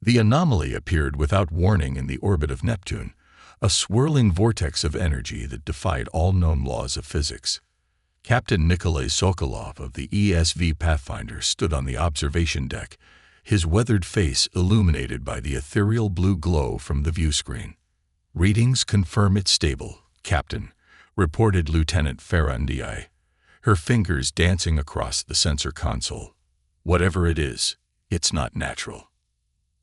The anomaly appeared without warning in the orbit of Neptune, a swirling vortex of energy that defied all known laws of physics. Captain Nikolai Sokolov of the ESV Pathfinder stood on the observation deck, his weathered face illuminated by the ethereal blue glow from the viewscreen. "Readings confirm it's stable, Captain," reported Lieutenant Farah, her fingers dancing across the sensor console. "Whatever it is, it's not natural."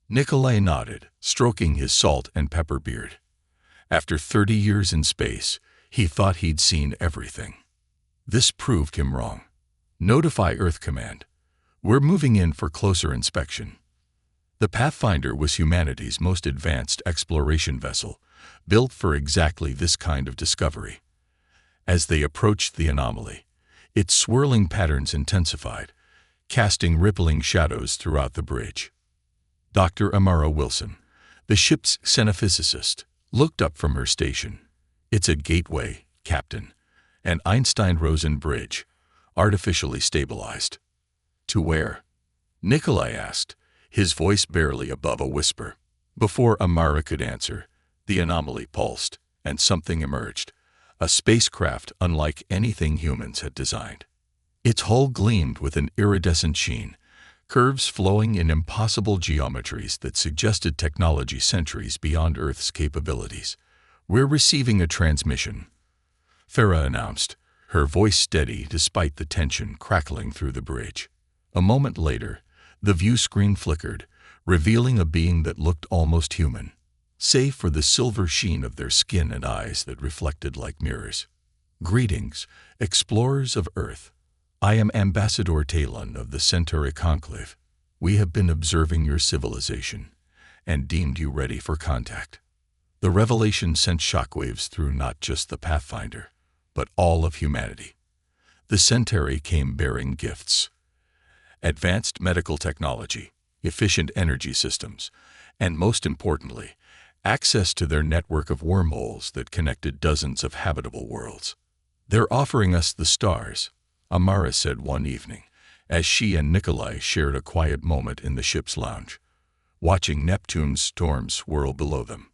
Nikolai nodded, stroking his salt and pepper beard. After 30 years in space, he thought he'd seen everything. This proved him wrong. "Notify Earth Command. We're moving in for closer inspection." The Pathfinder was humanity's most advanced exploration vessel, built for exactly this kind of discovery. As they approached the anomaly, its swirling patterns intensified, casting rippling shadows throughout the bridge. Dr. Amara Wilson, the ship's xenophysicist, looked up from her station. "It's a gateway, Captain, an Einstein-Rosen bridge, artificially stabilized." "To where?" Nikolai asked, his voice barely above a whisper. Before Amara could answer, the anomaly pulsed, and something emerged, a spacecraft unlike anything humans had designed. Its hull gleamed with an iridescent sheen, curves flowing in impossible geometries that suggested technology centuries beyond Earth's capabilities. "We're receiving a transmission," Farah announced, her voice steady despite the tension crackling through the bridge. A moment later, the view screen flickered, revealing a being that looked almost human, save for the silver sheen of their skin and eyes that reflected like mirrors. "Greetings, explorers of Earth. I am Ambassador Talon of the Centauri Conclave. We have been observing your civilization and deemed you ready for contact." The revelation sent shockwaves through not just the Pathfinder, but all of humanity. The Centauri came bearing gifts: advanced medical technology, efficient energy systems, and most importantly, access to their network of wormholes that connected dozens of habitable worlds. "They're offering us the stars," Amara said one evening, as she and Nikolai shared a quiet moment in the ship's lounge, watching Neptune's storms swirl below them.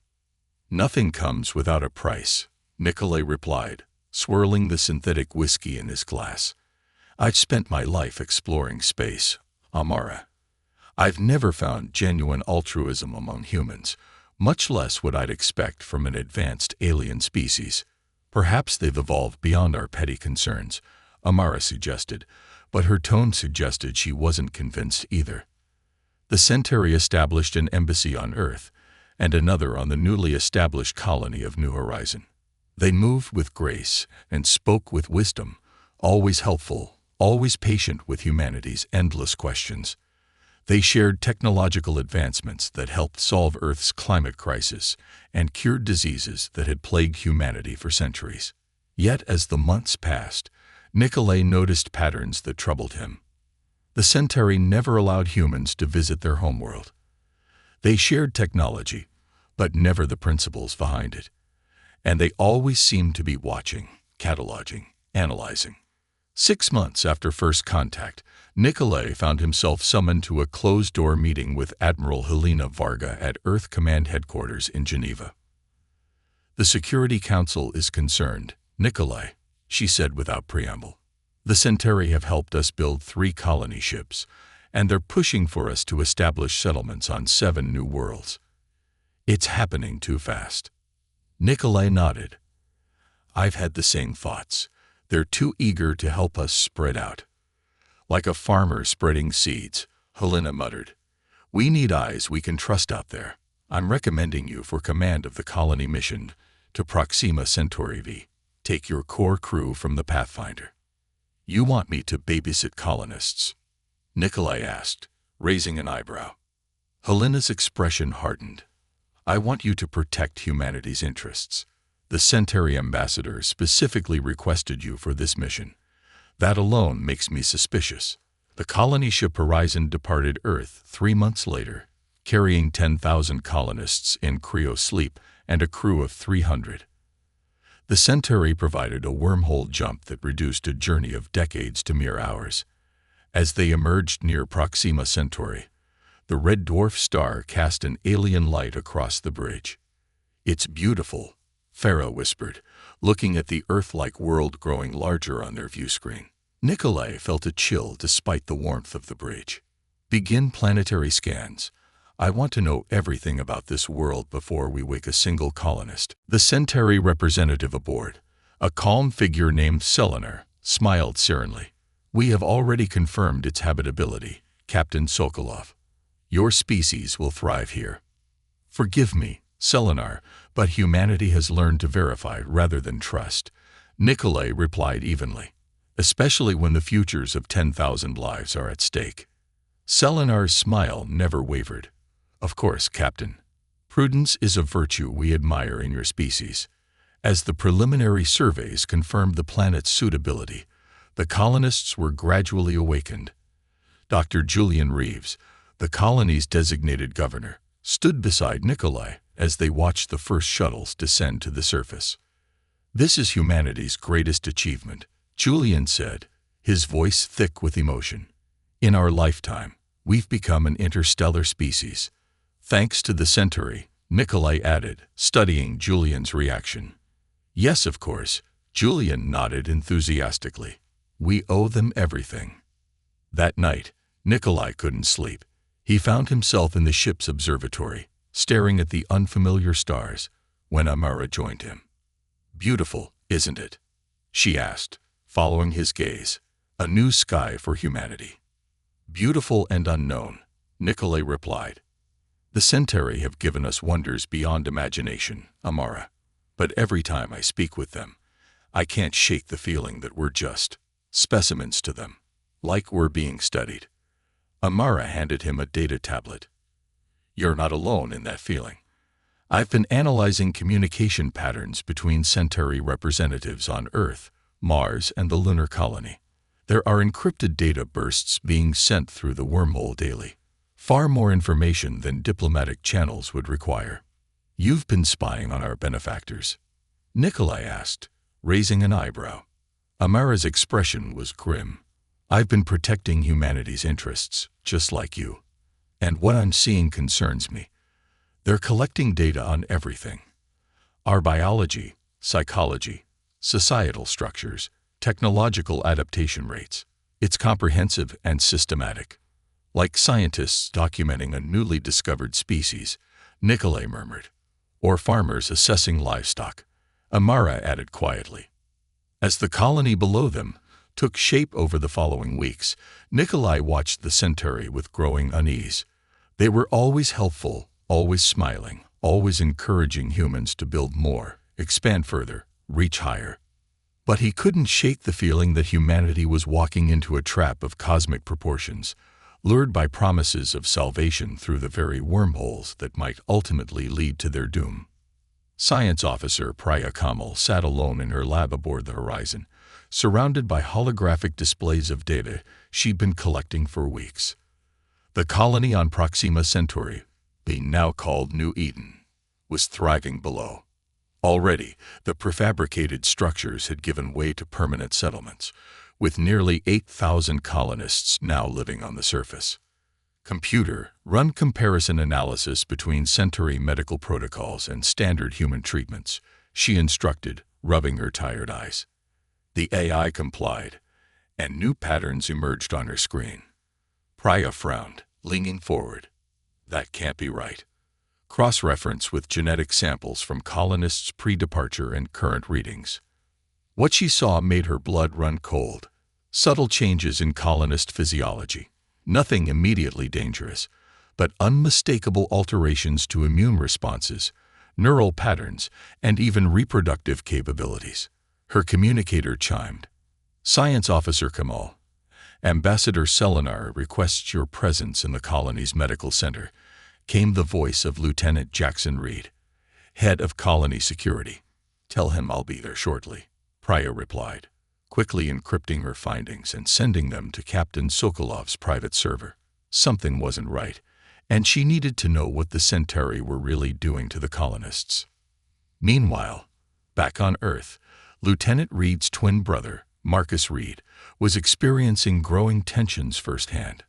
"Nothing comes without a price," Nikolai replied, swirling the synthetic whiskey in his glass. "I've spent my life exploring space, Amara. I've never found genuine altruism among humans, much less what I'd expect from an advanced alien species. Perhaps they've evolved beyond our petty concerns," Amara suggested, but her tone suggested she wasn't convinced either. The Centauri established an embassy on Earth and another on the newly established colony of New Horizon. They moved with grace and spoke with wisdom, always helpful, always patient with humanity's endless questions. They shared technological advancements that helped solve Earth's climate crisis and cured diseases that had plagued humanity for centuries. Yet as the months passed, Nikolai noticed patterns that troubled him. The Centauri never allowed humans to visit their homeworld. They shared technology, but never the principles behind it. And they always seemed to be watching, cataloging, analyzing. 6 months after first contact, Nikolai found himself summoned to a closed-door meeting with Admiral Helena Varga at Earth Command Headquarters in Geneva. "The Security Council is concerned, Nikolai," she said without preamble. "The Centauri have helped us build 3 colony ships, and they're pushing for us to establish settlements on 7 new worlds. It's happening too fast." Nikolai nodded. "I've had the same thoughts. They're too eager to help us spread out." "Like a farmer spreading seeds," Helena muttered. "We need eyes we can trust out there. I'm recommending you for command of the colony mission to Proxima Centauri V. Take your core crew from the Pathfinder." "You want me to babysit colonists?" Nikolai asked, raising an eyebrow. Helena's expression hardened. "I want you to protect humanity's interests. The Centauri ambassador specifically requested you for this mission. That alone makes me suspicious." The colony ship Horizon departed Earth 3 months later, carrying 10,000 colonists in cryo-sleep and a crew of 300. The Centauri provided a wormhole jump that reduced a journey of decades to mere hours. As they emerged near Proxima Centauri, The red dwarf star cast an alien light across the bridge. "It's beautiful," Farah whispered, looking at the Earth-like world growing larger on their view screen. Nikolai felt a chill despite the warmth of the bridge. "Begin planetary scans. I want to know everything about this world before we wake a single colonist." The Centauri representative aboard, a calm figure named Selenar, smiled serenely. "We have already confirmed its habitability, Captain Sokolov. Your species will thrive here." "Forgive me, Selenar, but humanity has learned to verify rather than trust," Nikolai replied evenly, "especially when the futures of 10,000 lives are at stake." Selenar's smile never wavered. "Of course, Captain. Prudence is a virtue we admire in your species." As the preliminary surveys confirmed the planet's suitability, the colonists were gradually awakened. Dr. Julian Reeves, the colony's designated governor, stood beside Nikolai as they watched the first shuttles descend to the surface. "This is humanity's greatest achievement," Julian said, his voice thick with emotion. "In our lifetime, we've become an interstellar species." "Thanks to the Centauri," Nikolai added, studying Julian's reaction. "Yes, of course," Julian nodded enthusiastically. "We owe them everything." That night, Nikolai couldn't sleep. He found himself in the ship's observatory, staring at the unfamiliar stars, when Amara joined him. "Beautiful, isn't it?" she asked, following his gaze. "A new sky for humanity." "Beautiful and unknown," Nikolai replied. "The Centauri have given us wonders beyond imagination, Amara. But every time I speak with them, I can't shake the feeling that we're just specimens to them, like we're being studied." Amara handed him a data tablet. "You're not alone in that feeling. I've been analyzing communication patterns between Centauri representatives on Earth, Mars, and the lunar colony. There are encrypted data bursts being sent through the wormhole daily. Far more information than diplomatic channels would require." "You've been spying on our benefactors?" Nikolai asked, raising an eyebrow. Amara's expression was grim. "I've been protecting humanity's interests, just like you. And what I'm seeing concerns me. They're collecting data on everything. Our biology, psychology, societal structures, technological adaptation rates. It's comprehensive and systematic. Like scientists documenting a newly discovered species," Nikolai murmured. "Or farmers assessing livestock," Amara added quietly. As the colony below them took shape over the following weeks, Nikolai watched the Centauri with growing unease. They were always helpful, always smiling, always encouraging humans to build more, expand further, reach higher. But he couldn't shake the feeling that humanity was walking into a trap of cosmic proportions, lured by promises of salvation through the very wormholes that might ultimately lead to their doom. Science officer Priya Kamal sat alone in her lab aboard the Horizon, surrounded by holographic displays of data she'd been collecting for weeks. The colony on Proxima Centauri, being now called New Eden, was thriving below. Already, the prefabricated structures had given way to permanent settlements, with nearly 8,000 colonists now living on the surface. Computer-run comparison analysis between Centauri medical protocols and standard human treatments, she instructed, rubbing her tired eyes. The AI complied, and new patterns emerged on her screen. Priya frowned, leaning forward. "That can't be right." Cross-reference with genetic samples from colonists' pre-departure and current readings. What she saw made her blood run cold. Subtle changes in colonist physiology. Nothing immediately dangerous, but unmistakable alterations to immune responses, neural patterns, and even reproductive capabilities. Her communicator chimed. "Science Officer Kamal, Ambassador Selenar requests your presence in the colony's medical center," came the voice of Lieutenant Jackson Reed, head of colony security. "Tell him I'll be there shortly," Priya replied, quickly encrypting her findings and sending them to Captain Sokolov's private server. Something wasn't right, and she needed to know what the Centauri were really doing to the colonists. Meanwhile, back on Earth, Lieutenant Reed's twin brother, Marcus Reed, was experiencing growing tensions firsthand.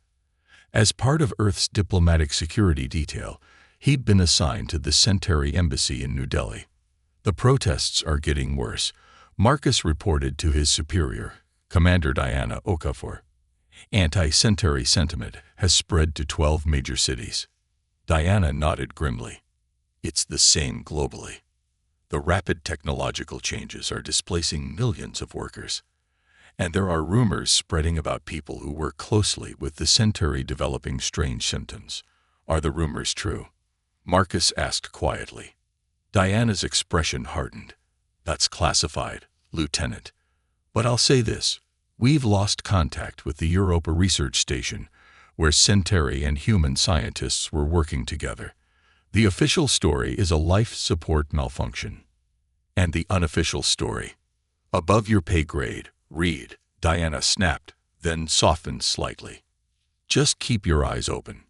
As part of Earth's diplomatic security detail, he'd been assigned to the Centauri embassy in New Delhi. The protests are getting worse, Marcus reported to his superior, Commander Diana Okafor. Anti-Centauri sentiment has spread to 12 major cities. Diana nodded grimly. It's the same globally. The rapid technological changes are displacing millions of workers. And there are rumors spreading about people who work closely with the Centauri developing strange symptoms. Are the rumors true? Marcus asked quietly. Diana's expression hardened. That's classified, Lieutenant. But I'll say this. We've lost contact with the Europa research station, where Centauri and human scientists were working together. The official story is a life support malfunction. And the unofficial story? Above your pay grade, read, Diana snapped, then softened slightly. Just keep your eyes open.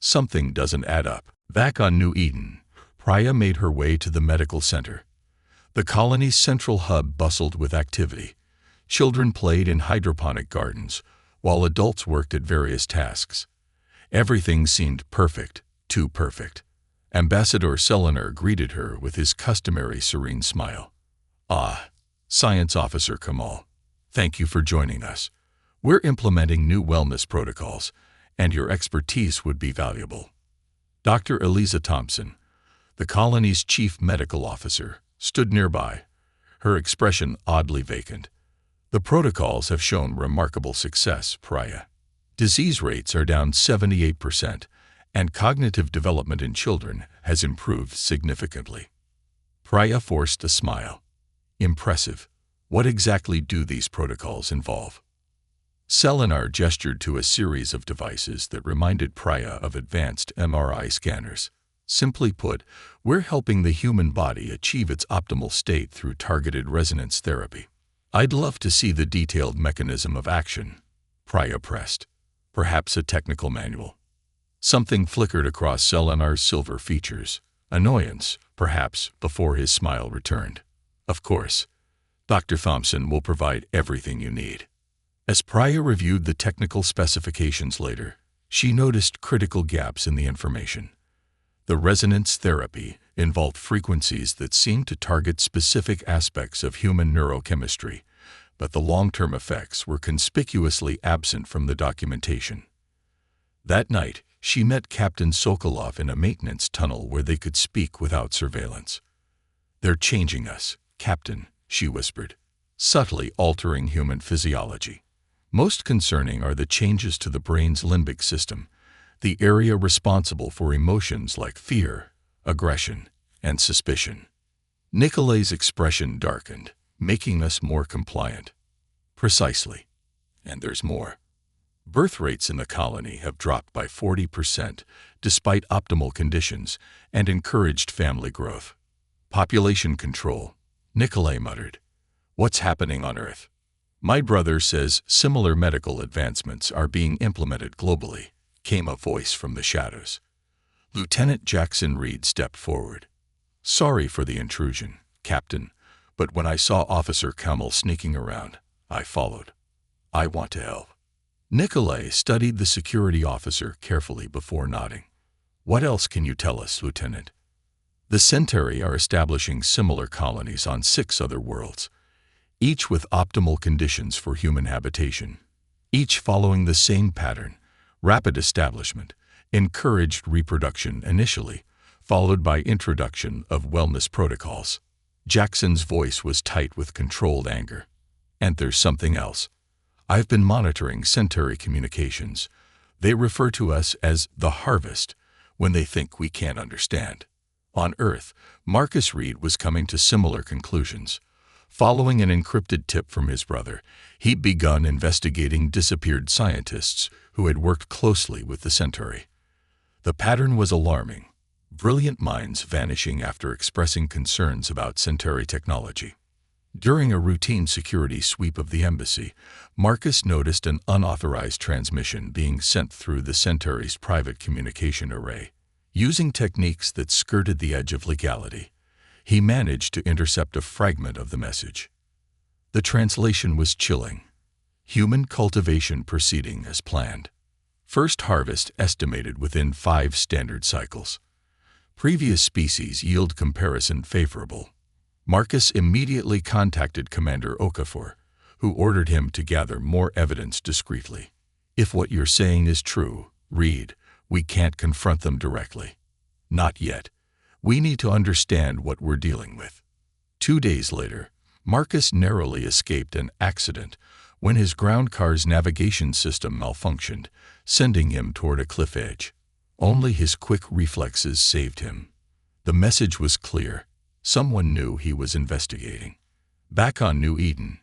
Something doesn't add up. Back on New Eden, Priya made her way to the medical center. The colony's central hub bustled with activity. Children played in hydroponic gardens, while adults worked at various tasks. Everything seemed perfect, too perfect. Ambassador Selinar greeted her with his customary serene smile. Ah, Science Officer Kamal, thank you for joining us. We're implementing new wellness protocols, and your expertise would be valuable. Dr. Eliza Thompson, the colony's chief medical officer, stood nearby, her expression oddly vacant. The protocols have shown remarkable success, Priya. Disease rates are down 78%, and cognitive development in children has improved significantly. Priya forced a smile. Impressive. What exactly do these protocols involve? Selinar gestured to a series of devices that reminded Priya of advanced MRI scanners. Simply put, we're helping the human body achieve its optimal state through targeted resonance therapy. I'd love to see the detailed mechanism of action, Priya pressed. Perhaps a technical manual. Something flickered across Selinar's silver features. Annoyance, perhaps, before his smile returned. Of course. Dr. Thompson will provide everything you need. As Priya reviewed the technical specifications later, she noticed critical gaps in the information. The resonance therapy involved frequencies that seemed to target specific aspects of human neurochemistry, but the long-term effects were conspicuously absent from the documentation. That night, she met Captain Sokolov in a maintenance tunnel where they could speak without surveillance. "They're changing us, Captain," she whispered, subtly altering human physiology. Most concerning are the changes to the brain's limbic system, the area responsible for emotions like fear, aggression, and suspicion. Nicolay's expression darkened, making us more compliant. Precisely. And there's more. Birth rates in the colony have dropped by 40% despite optimal conditions and encouraged family growth. Population control, Nicolay muttered. What's happening on Earth? My brother says similar medical advancements are being implemented globally, came a voice from the shadows. Lieutenant Jackson Reed stepped forward. Sorry for the intrusion, Captain, but when I saw Officer Kamal sneaking around, I followed. I want to help. Nicolay studied the security officer carefully before nodding. What else can you tell us, Lieutenant? The Centauri are establishing similar colonies on 6 other worlds, each with optimal conditions for human habitation, each following the same pattern: rapid establishment, encouraged reproduction initially, followed by introduction of wellness protocols. Jackson's voice was tight with controlled anger. And there's something else. I've been monitoring Centauri communications. They refer to us as the Harvest when they think we can't understand. On Earth, Marcus Reed was coming to similar conclusions. Following an encrypted tip from his brother, he'd begun investigating disappeared scientists who had worked closely with the Centauri. The pattern was alarming. Brilliant minds vanishing after expressing concerns about Centauri technology. During a routine security sweep of the embassy, Marcus noticed an unauthorized transmission being sent through the Centauri's private communication array. Using techniques that skirted the edge of legality, he managed to intercept a fragment of the message. The translation was chilling. Human cultivation proceeding as planned. First harvest estimated within 5 standard cycles. Previous species yield comparison favorable. Marcus immediately contacted Commander Okafor, who ordered him to gather more evidence discreetly. If what you're saying is true, Reed, we can't confront them directly. Not yet. We need to understand what we're dealing with. 2 days later, Marcus narrowly escaped an accident when his ground car's navigation system malfunctioned, sending him toward a cliff edge. Only his quick reflexes saved him. The message was clear. Someone knew he was investigating. Back on New Eden,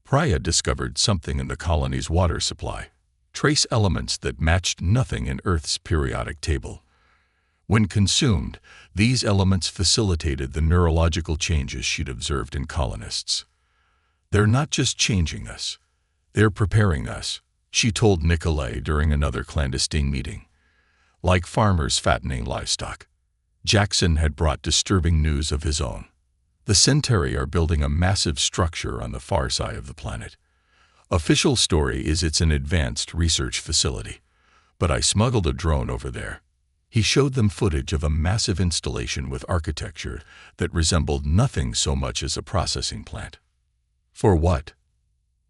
Priya discovered something in the colony's water supply, trace elements that matched nothing in Earth's periodic table. When consumed, these elements facilitated the neurological changes she'd observed in colonists. They're not just changing us, they're preparing us, she told Nikolai during another clandestine meeting. Like farmers fattening livestock. Jackson had brought disturbing news of his own. The Centauri are building a massive structure on the far side of the planet. Official story is it's an advanced research facility, but I smuggled a drone over there. He showed them footage of a massive installation with architecture that resembled nothing so much as a processing plant. For what?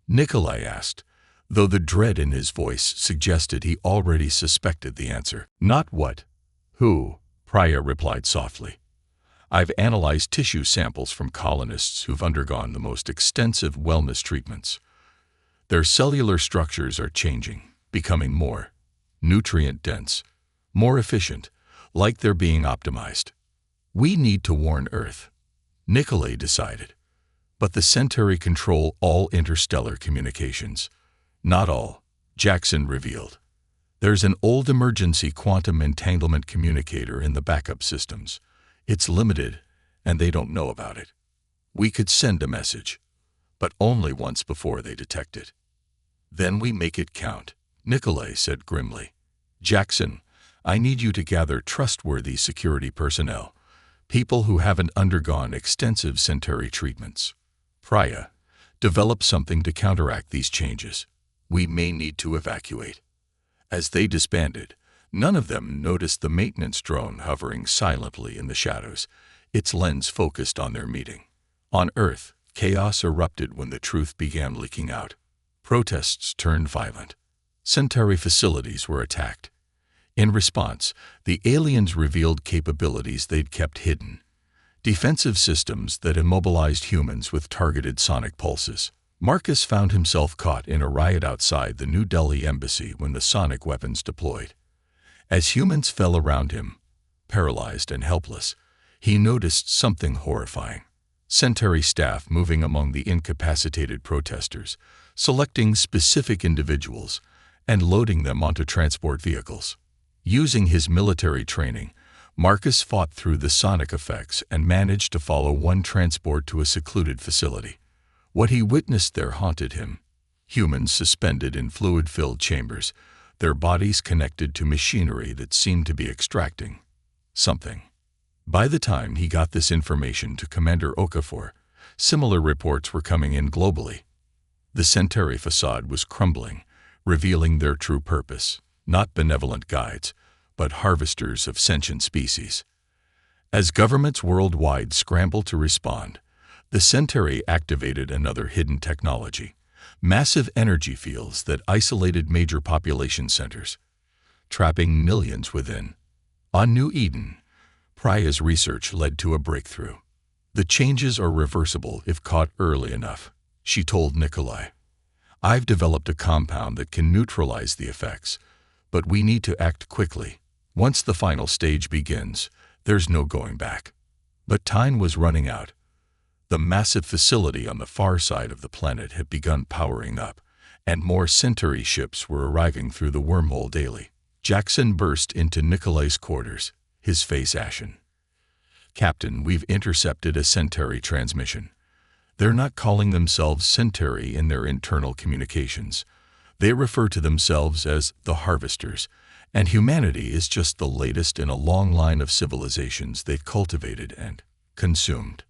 Nikolai asked, though the dread in his voice suggested he already suspected the answer. Not what. Who? Priya replied softly. I've analyzed tissue samples from colonists who've undergone the most extensive wellness treatments. Their cellular structures are changing, becoming more nutrient-dense, more efficient, like they're being optimized. We need to warn Earth, Nikolai decided. But the Centauri control all interstellar communications. Not all, Jackson revealed. There's an old emergency quantum entanglement communicator in the backup systems. It's limited, and they don't know about it. We could send a message, but only once before they detect it. Then we make it count, Nikolai said grimly. Jackson, I need you to gather trustworthy security personnel, people who haven't undergone extensive Centauri treatments. Priya, develop something to counteract these changes. We may need to evacuate. As they disbanded, none of them noticed the maintenance drone hovering silently in the shadows, its lens focused on their meeting. On Earth, chaos erupted when the truth began leaking out. Protests turned violent. Centauri facilities were attacked. In response, the aliens revealed capabilities they'd kept hidden. Defensive systems that immobilized humans with targeted sonic pulses. Marcus found himself caught in a riot outside the New Delhi embassy when the sonic weapons deployed. As humans fell around him, paralyzed and helpless, he noticed something horrifying. Centauri staff moving among the incapacitated protesters, selecting specific individuals, and loading them onto transport vehicles. Using his military training, Marcus fought through the sonic effects and managed to follow one transport to a secluded facility. What he witnessed there haunted him. Humans suspended in fluid-filled chambers, their bodies connected to machinery that seemed to be extracting something. By the time he got this information to Commander Okafor, similar reports were coming in globally. The Centauri facade was crumbling, revealing their true purpose, not benevolent guides, but harvesters of sentient species. As governments worldwide scrambled to respond, the Centauri activated another hidden technology, massive energy fields that isolated major population centers, trapping millions within. On New Eden, Priya's research led to a breakthrough. The changes are reversible if caught early enough, she told Nikolai. I've developed a compound that can neutralize the effects, but we need to act quickly. Once the final stage begins, there's no going back. But time was running out. The massive facility on the far side of the planet had begun powering up, and more Centauri ships were arriving through the wormhole daily. Jackson burst into Nikolai's quarters, his face ashen. Captain, we've intercepted a Centauri transmission. They're not calling themselves Centauri in their internal communications. They refer to themselves as the Harvesters, and humanity is just the latest in a long line of civilizations they've cultivated and consumed.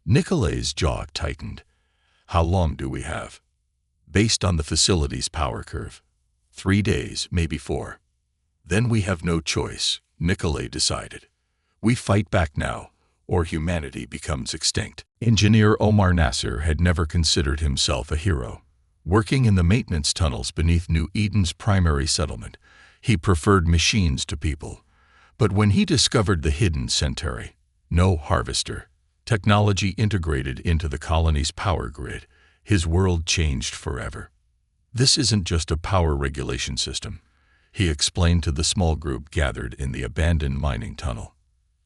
Nikolai's jaw tightened. How long do we have? Based on the facility's power curve. 3 days, maybe 4. Then we have no choice, Nikolay decided. We fight back now, or humanity becomes extinct. Engineer Omar Nasser had never considered himself a hero. Working in the maintenance tunnels beneath New Eden's primary settlement, he preferred machines to people. But when he discovered the hidden Centauri, no harvester, technology integrated into the colony's power grid, his world changed forever. This isn't just a power regulation system, he explained to the small group gathered in the abandoned mining tunnel.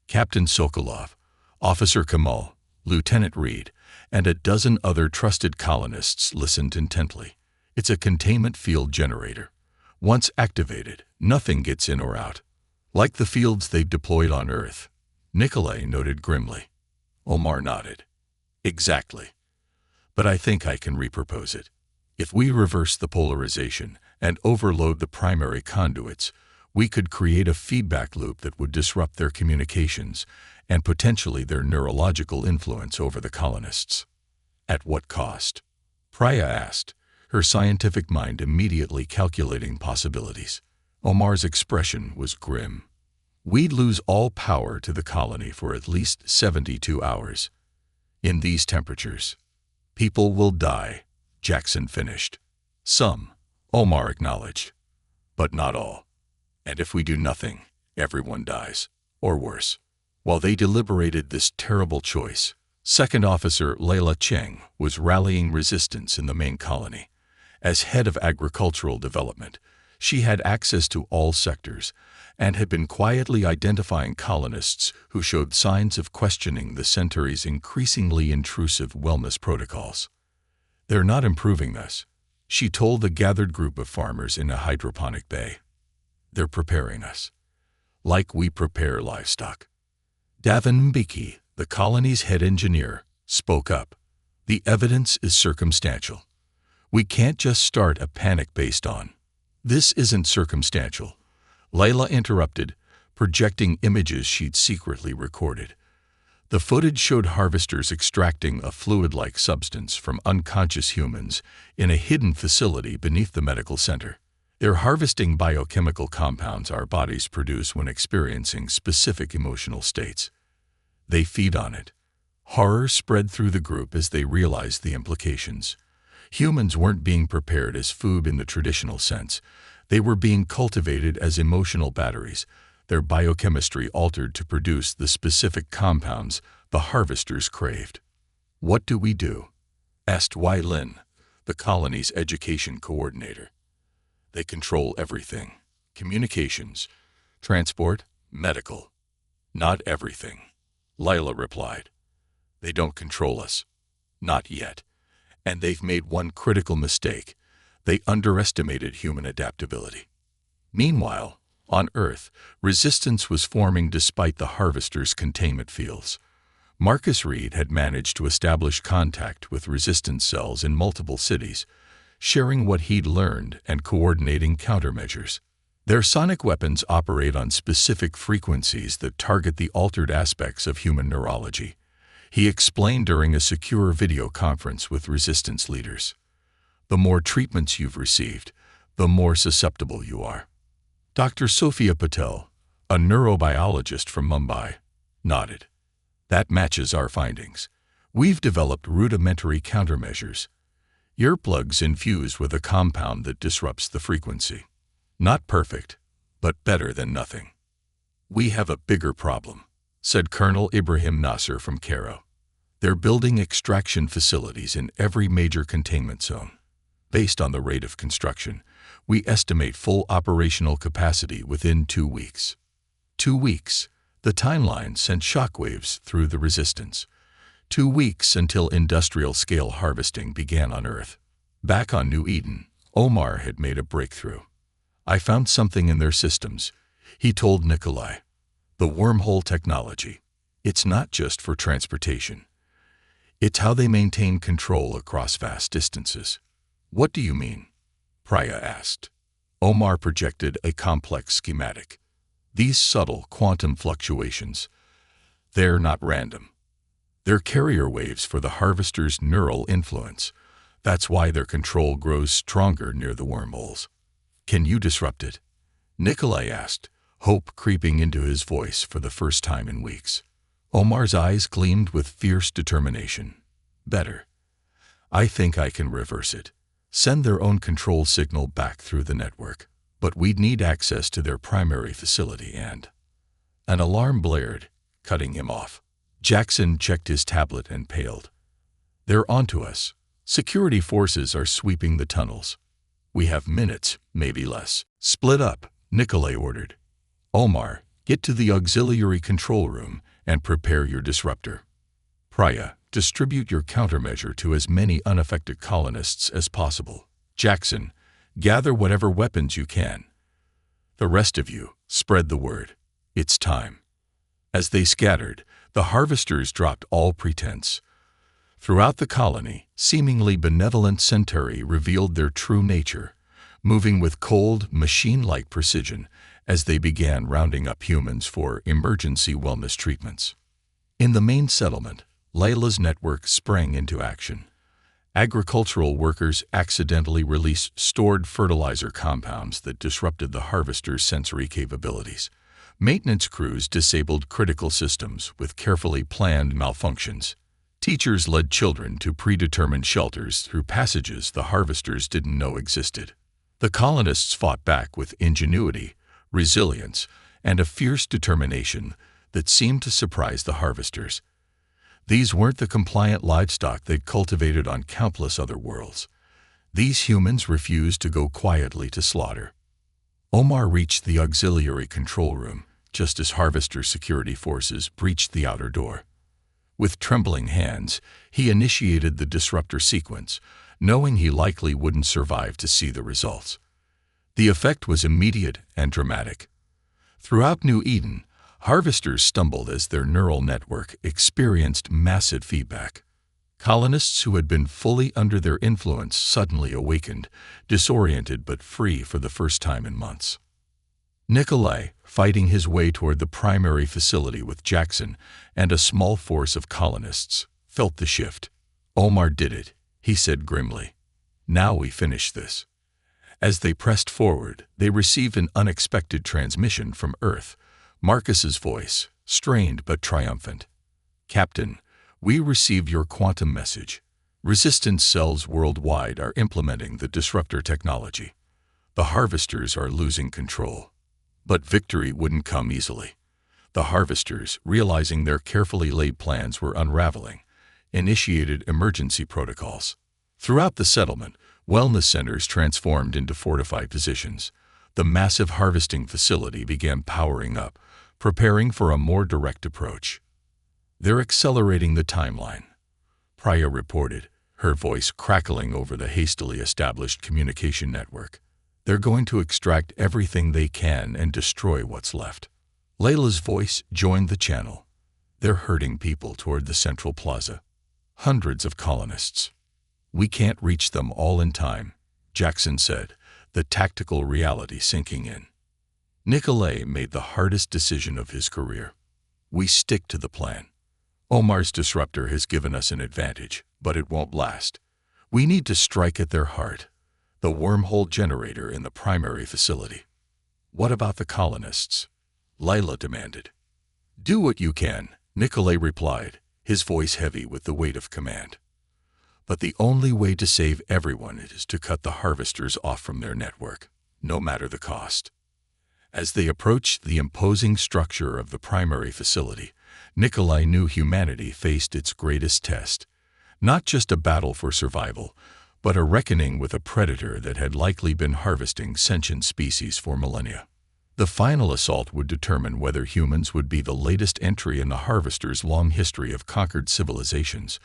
Captain Sokolov, Officer Kamal, Lieutenant Reed, and a dozen other trusted colonists listened intently. It's a containment field generator. Once activated, nothing gets in or out. Like the fields they've deployed on Earth, Nikolay noted grimly. Omar nodded. Exactly. But I think I can repurpose it. If we reverse the polarization and overload the primary conduits, we could create a feedback loop that would disrupt their communications and potentially their neurological influence over the colonists. At what cost? Priya asked, her scientific mind immediately calculating possibilities. Omar's expression was grim. We'd lose all power to the colony for at least 72 hours. In these temperatures, people will die, Jackson finished. Some, Omar acknowledged, but not all. And if we do nothing, everyone dies, or worse. While they deliberated this terrible choice, Second Officer Leila Cheng was rallying resistance in the main colony. As head of agricultural development, she had access to all sectors and had been quietly identifying colonists who showed signs of questioning the Centauri's increasingly intrusive wellness protocols. They're not improving this, she told the gathered group of farmers in a hydroponic bay. They're preparing us, like we prepare livestock. Davin Mbeki, the colony's head engineer, spoke up. The evidence is circumstantial. We can't just start a panic based on. This isn't circumstantial, Layla interrupted, projecting images she'd secretly recorded. The footage showed harvesters extracting a fluid-like substance from unconscious humans in a hidden facility beneath the medical center. They're harvesting biochemical compounds our bodies produce when experiencing specific emotional states. They feed on it. Horror spread through the group as they realized the implications. Humans weren't being prepared as food in the traditional sense. They were being cultivated as emotional batteries, their biochemistry altered to produce the specific compounds the harvesters craved. What do we do? Asked Wai Lin, the colony's education coordinator. They control everything. Communications, transport, medical. Not everything, Lila replied. They don't control us. Not yet. And they've made one critical mistake. They underestimated human adaptability. Meanwhile, on Earth, resistance was forming despite the harvesters' containment fields. Marcus Reed had managed to establish contact with resistance cells in multiple cities, sharing what he'd learned and coordinating countermeasures. Their sonic weapons operate on specific frequencies that target the altered aspects of human neurology, he explained during a secure video conference with resistance leaders. The more treatments you've received, the more susceptible you are. Dr. Sophia Patel, a neurobiologist from Mumbai, nodded. That matches our findings. We've developed rudimentary countermeasures. Earplugs infused with a compound that disrupts the frequency. Not perfect, but better than nothing. We have a bigger problem, said Colonel Ibrahim Nasser from Cairo. They're building extraction facilities in every major containment zone. Based on the rate of construction, we estimate full operational capacity within 2 weeks. 2 weeks. The timeline sent shockwaves through the resistance. 2 weeks until industrial-scale harvesting began on Earth. Back on New Eden, Omar had made a breakthrough. I found something in their systems, he told Nikolai. The wormhole technology. It's not just for transportation. It's how they maintain control across vast distances. What do you mean? Priya asked. Omar projected a complex schematic. These subtle quantum fluctuations, they're not random. They're carrier waves for the harvester's neural influence. That's why their control grows stronger near the wormholes. Can you disrupt it? Nikolai asked, hope creeping into his voice for the first time in weeks. Omar's eyes gleamed with fierce determination. Better. I think I can reverse it. Send their own control signal back through the network. But we'd need access to their primary facility and... An alarm blared, cutting him off. Jackson checked his tablet and paled. They're onto us. Security forces are sweeping the tunnels. We have minutes, maybe less. Split up, Nikolai ordered. Omar, get to the auxiliary control room and prepare your disruptor. Priya, distribute your countermeasure to as many unaffected colonists as possible. Jackson, gather whatever weapons you can. The rest of you, spread the word. It's time. As they scattered, the harvesters dropped all pretense. Throughout the colony, seemingly benevolent Centauri revealed their true nature, moving with cold, machine-like precision as they began rounding up humans for emergency wellness treatments. In the main settlement, Layla's network sprang into action. Agricultural workers accidentally released stored fertilizer compounds that disrupted the harvester's sensory capabilities. Maintenance crews disabled critical systems with carefully planned malfunctions. Teachers led children to predetermined shelters through passages the harvesters didn't know existed. The colonists fought back with ingenuity, resilience, and a fierce determination that seemed to surprise the harvesters. These weren't the compliant livestock they'd cultivated on countless other worlds. These humans refused to go quietly to slaughter. Omar reached the auxiliary control room just as harvester security forces breached the outer door. With trembling hands, he initiated the disruptor sequence, knowing he likely wouldn't survive to see the results. The effect was immediate and dramatic. Throughout New Eden, harvesters stumbled as their neural network experienced massive feedback. Colonists who had been fully under their influence suddenly awakened, disoriented but free for the first time in months. Nikolai, fighting his way toward the primary facility with Jackson and a small force of colonists, felt the shift. Omar did it, he said grimly. Now we finish this. As they pressed forward, they received an unexpected transmission from Earth. Marcus's voice, strained but triumphant. Captain, we received your quantum message. Resistance cells worldwide are implementing the disruptor technology. The harvesters are losing control. But victory wouldn't come easily. The harvesters, realizing their carefully laid plans were unraveling, initiated emergency protocols. Throughout the settlement, wellness centers transformed into fortified positions. The massive harvesting facility began powering up, preparing for a more direct approach. They're accelerating the timeline, Priya reported, her voice crackling over the hastily established communication network. They're going to extract everything they can and destroy what's left. Layla's voice joined the channel. They're herding people toward the central plaza. Hundreds of colonists. We can't reach them all in time, Jackson said, the tactical reality sinking in. Nikolai made the hardest decision of his career. We stick to the plan. Omar's disruptor has given us an advantage, but it won't last. We need to strike at their heart, the wormhole generator in the primary facility. What about the colonists? Layla demanded. Do what you can, Nikolai replied, his voice heavy with the weight of command. But the only way to save everyone is to cut the harvesters off from their network, no matter the cost. As they approached the imposing structure of the primary facility, Nikolai knew humanity faced its greatest test, not just a battle for survival, but a reckoning with a predator that had likely been harvesting sentient species for millennia. The final assault would determine whether humans would be the latest entry in the harvester's long history of conquered civilizations,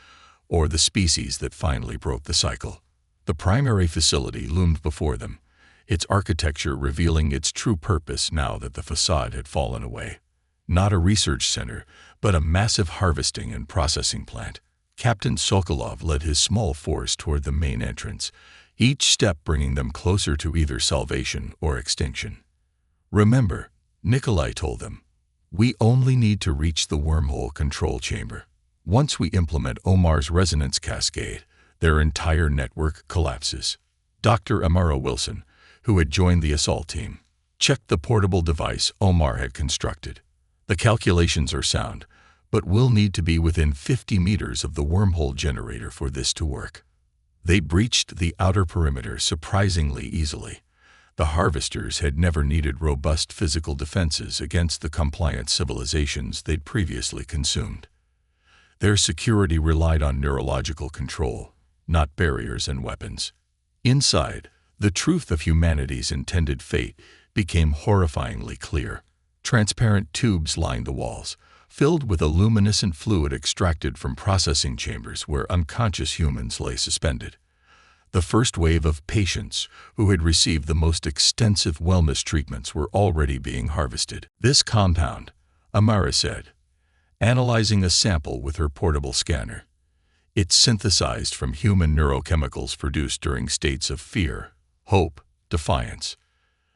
or the species that finally broke the cycle. The primary facility loomed before them, its architecture revealing its true purpose now that the facade had fallen away. Not a research center, but a massive harvesting and processing plant. Captain Sokolov led his small force toward the main entrance, each step bringing them closer to either salvation or extinction. Remember, Nikolai told them, we only need to reach the wormhole control chamber. Once we implement Omar's resonance cascade, their entire network collapses. Dr. Amara Wilson, who had joined the assault team, checked the portable device Omar had constructed. The calculations are sound, but we'll need to be within 50 meters of the wormhole generator for this to work. They breached the outer perimeter surprisingly easily. The harvesters had never needed robust physical defenses against the compliant civilizations they'd previously consumed. Their security relied on neurological control, not barriers and weapons. Inside, the truth of humanity's intended fate became horrifyingly clear. Transparent tubes lined the walls, filled with a luminescent fluid extracted from processing chambers where unconscious humans lay suspended. The first wave of patients who had received the most extensive wellness treatments were already being harvested. This compound, Amara said, analyzing a sample with her portable scanner. It's synthesized from human neurochemicals produced during states of fear, hope, defiance.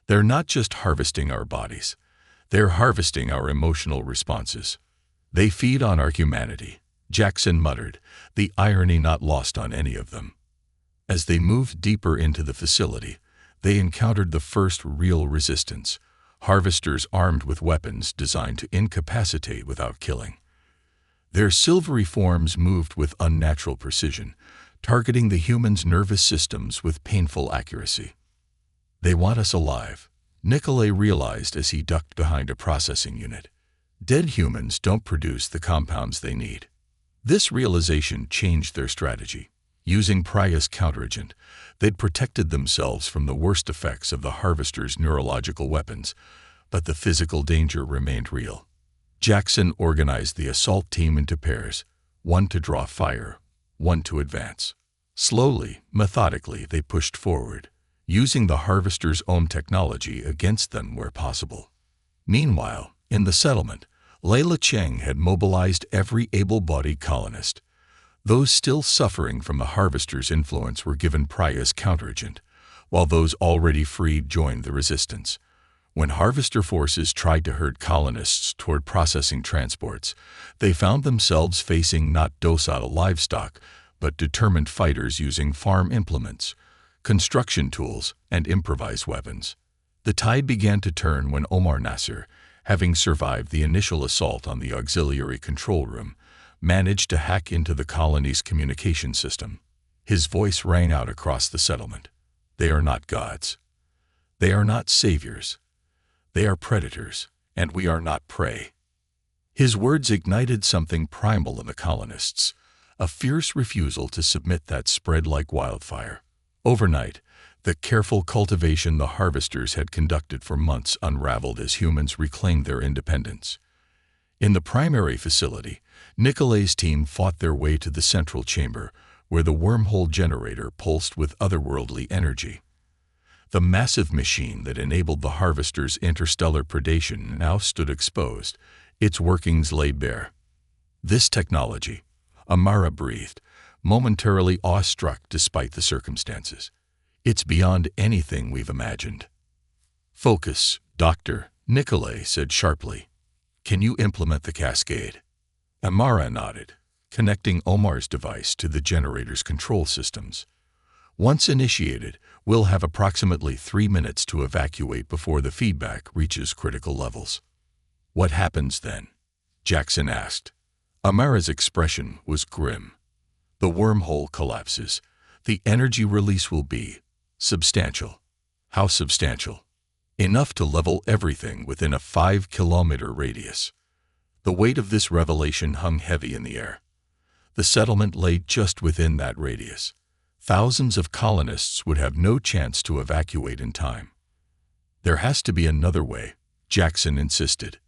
They're not just harvesting our bodies. They're harvesting our emotional responses. They feed on our humanity, Jackson muttered, the irony not lost on any of them. As they moved deeper into the facility, they encountered the first real resistance, harvesters armed with weapons designed to incapacitate without killing. Their silvery forms moved with unnatural precision, targeting the humans' nervous systems with painful accuracy. They want us alive, Nikolai realized as he ducked behind a processing unit. Dead humans don't produce the compounds they need. This realization changed their strategy. Using Prius counteragent, they'd protected themselves from the worst effects of the harvesters' neurological weapons, but the physical danger remained real. Jackson organized the assault team into pairs, one to draw fire, one to advance. Slowly, methodically, they pushed forward, using the harvesters' own technology against them where possible. Meanwhile, in the settlement, Layla Cheng had mobilized every able-bodied colonist. Those still suffering from the harvesters' influence were given Prius counteragent, while those already freed joined the resistance. When harvester forces tried to herd colonists toward processing transports, they found themselves facing not docile livestock, but determined fighters using farm implements, construction tools, and improvised weapons. The tide began to turn when Omar Nasser, having survived the initial assault on the auxiliary control room, managed to hack into the colony's communication system. His voice rang out across the settlement. They are not gods. They are not saviors. They are predators, and we are not prey. His words ignited something primal in the colonists, a fierce refusal to submit that spread like wildfire. Overnight, the careful cultivation the harvesters had conducted for months unraveled as humans reclaimed their independence. In the primary facility, Nikolai's team fought their way to the central chamber, where the wormhole generator pulsed with otherworldly energy. The massive machine that enabled the harvesters' interstellar predation now stood exposed, its workings laid bare. This technology, Amara breathed, momentarily awestruck despite the circumstances. It's beyond anything we've imagined. Focus, Doctor, Nikolai said sharply. Can you implement the cascade? Amara nodded, connecting Omar's device to the generator's control systems. Once initiated, we'll have approximately 3 minutes to evacuate before the feedback reaches critical levels. What happens then? Jackson asked. Amara's expression was grim. The wormhole collapses. The energy release will be substantial. How substantial? Enough to level everything within a 5-kilometer radius. The weight of this revelation hung heavy in the air. The settlement lay just within that radius. Thousands of colonists would have no chance to evacuate in time. There has to be another way, Jackson insisted.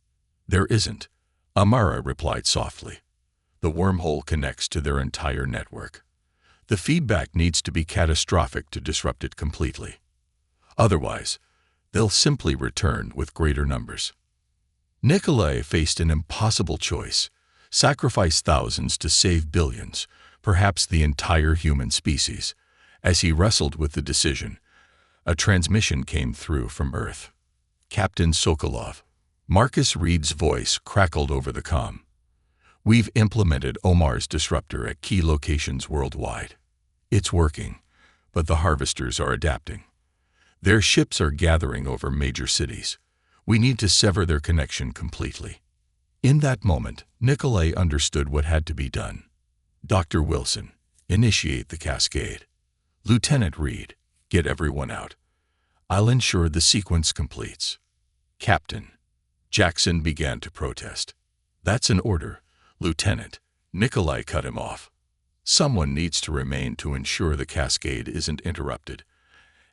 There isn't, Amara replied softly. The wormhole connects to their entire network. The feedback needs to be catastrophic to disrupt it completely. Otherwise, they'll simply return with greater numbers. Nikolai faced an impossible choice: sacrifice thousands to save billions, perhaps the entire human species. As he wrestled with the decision, a transmission came through from Earth. Captain Sokolov. Marcus Reed's voice crackled over the comm. We've implemented Omar's disruptor at key locations worldwide. It's working, but the harvesters are adapting. Their ships are gathering over major cities. We need to sever their connection completely." In that moment, Nikolai understood what had to be done. "Dr. Wilson, initiate the cascade. Lieutenant Reed, get everyone out. I'll ensure the sequence completes." "Captain," Jackson began to protest. "That's an order, Lieutenant," Nikolai cut him off. "Someone needs to remain to ensure the cascade isn't interrupted.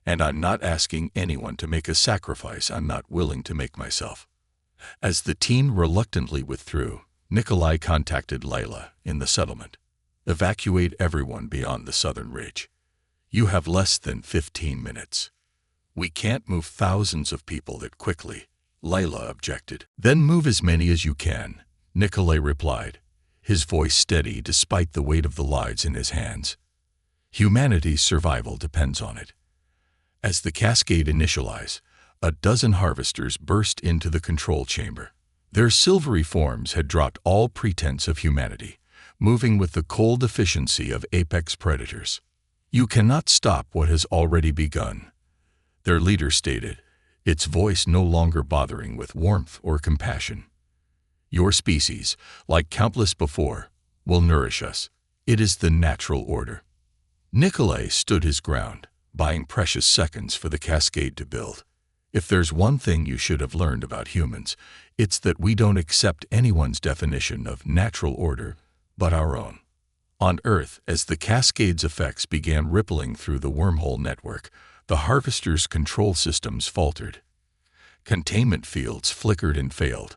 And I'm not asking anyone to make a sacrifice I'm not willing to make myself." As the team reluctantly withdrew, Nikolai contacted Layla in the settlement. "Evacuate everyone beyond the southern ridge. You have less than 15 minutes. "We can't move thousands of people that quickly," Layla objected. "Then move as many as you can," Nikolai replied, his voice steady despite the weight of the lives in his hands. "Humanity's survival depends on it." As the cascade initialized, a dozen harvesters burst into the control chamber. Their silvery forms had dropped all pretense of humanity, moving with the cold efficiency of apex predators. "You cannot stop what has already begun," their leader stated, its voice no longer bothering with warmth or compassion. "Your species, like countless before, will nourish us. It is the natural order." Nikolai stood his ground, buying precious seconds for the cascade to build. If there's one thing you should have learned about humans, it's that we don't accept anyone's definition of natural order but our own. On Earth, as the cascade's effects began rippling through the wormhole network, the harvesters' control systems faltered. Containment fields flickered and failed.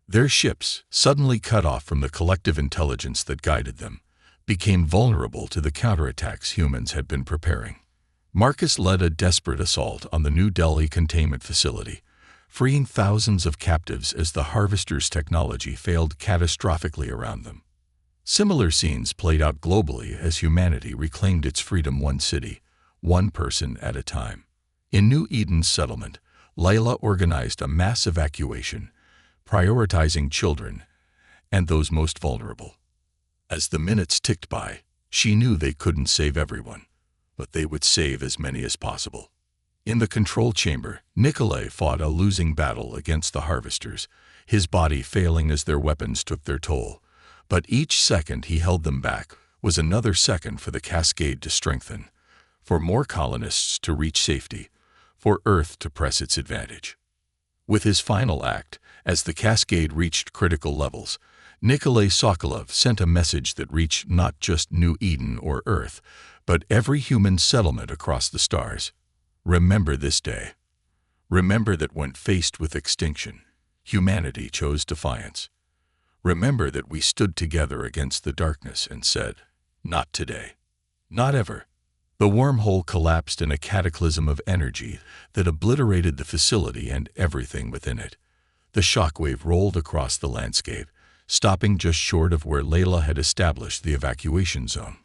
Their ships, suddenly cut off from the collective intelligence that guided them, became vulnerable to the counterattacks humans had been preparing. Marcus led a desperate assault on the New Delhi containment facility, freeing thousands of captives as the harvesters' technology failed catastrophically around them. Similar scenes played out globally as humanity reclaimed its freedom one city, one person at a time. In New Eden's settlement, Layla organized a mass evacuation, prioritizing children and those most vulnerable. As the minutes ticked by, she knew they couldn't save everyone, but they would save as many as possible. In the control chamber, Nikolai fought a losing battle against the harvesters, his body failing as their weapons took their toll. But each second he held them back was another second for the cascade to strengthen, for more colonists to reach safety, for Earth to press its advantage. With his final act, as the cascade reached critical levels, Nikolai Sokolov sent a message that reached not just New Eden or Earth, but every human settlement across the stars. Remember this day. Remember that when faced with extinction, humanity chose defiance. Remember that we stood together against the darkness and said, "Not today. Not ever." The wormhole collapsed in a cataclysm of energy that obliterated the facility and everything within it. The shockwave rolled across the landscape, stopping just short of where Layla had established the evacuation zone.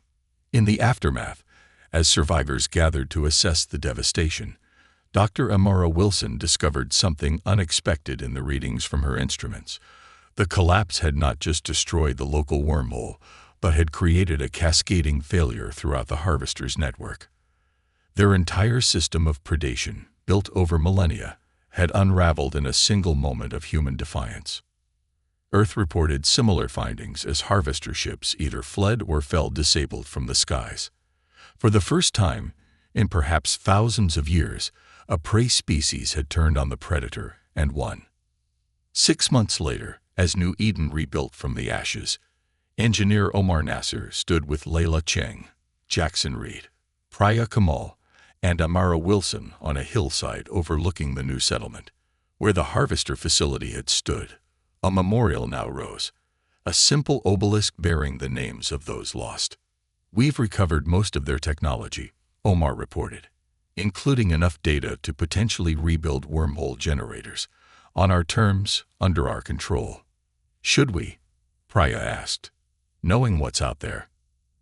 In the aftermath, as survivors gathered to assess the devastation, Dr. Amara Wilson discovered something unexpected in the readings from her instruments. The collapse had not just destroyed the local wormhole, but had created a cascading failure throughout the harvesters' network. Their entire system of predation, built over millennia, had unraveled in a single moment of human defiance. Earth reported similar findings as harvester ships either fled or fell disabled from the skies. For the first time, in perhaps thousands of years, a prey species had turned on the predator and won. 6 months later, as New Eden rebuilt from the ashes, engineer Omar Nasser stood with Layla Cheng, Jackson Reed, Priya Kamal, and Amara Wilson on a hillside overlooking the new settlement. Where the harvester facility had stood, a memorial now rose, a simple obelisk bearing the names of those lost. "We've recovered most of their technology," Omar reported, "including enough data to potentially rebuild wormhole generators, on our terms, under our control." "Should we?" Priya asked. "Knowing what's out there."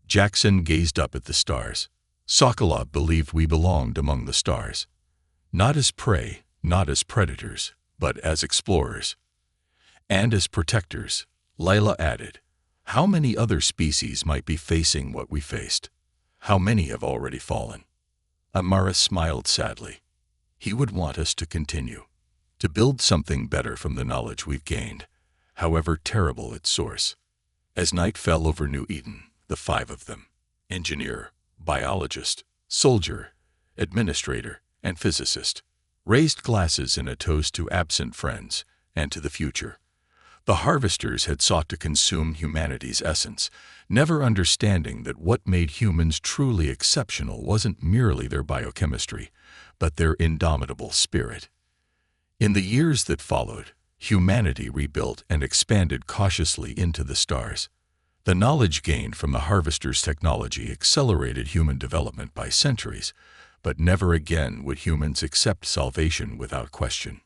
Jackson gazed up at the stars. Sokolov believed we belonged among the stars. Not as prey, not as predators, but as explorers. "And as protectors," Layla added. "How many other species might be facing what we faced? How many have already fallen?" Amara smiled sadly. He would want us to continue, to build something better from the knowledge we've gained, however terrible its source. As night fell over New Eden, the five of them, engineer, biologist, soldier, administrator, and physicist, raised glasses in a toast to absent friends and to the future. The harvesters had sought to consume humanity's essence, never understanding that what made humans truly exceptional wasn't merely their biochemistry, but their indomitable spirit. In the years that followed, humanity rebuilt and expanded cautiously into the stars. The knowledge gained from the harvesters' technology accelerated human development by centuries, but never again would humans accept salvation without question.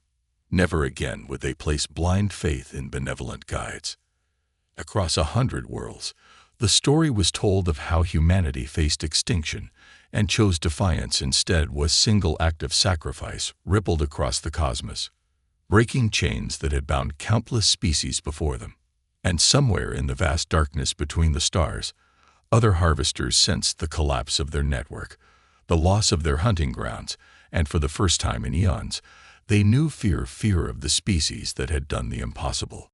Never again would they place blind faith in benevolent guides. Across 100 worlds, the story was told of how humanity faced extinction and chose defiance instead. Was single act of sacrifice rippled across the cosmos, breaking chains that had bound countless species before them. And somewhere in the vast darkness between the stars, other harvesters sensed the collapse of their network, the loss of their hunting grounds, and for the first time in eons, they knew fear of the species that had done the impossible.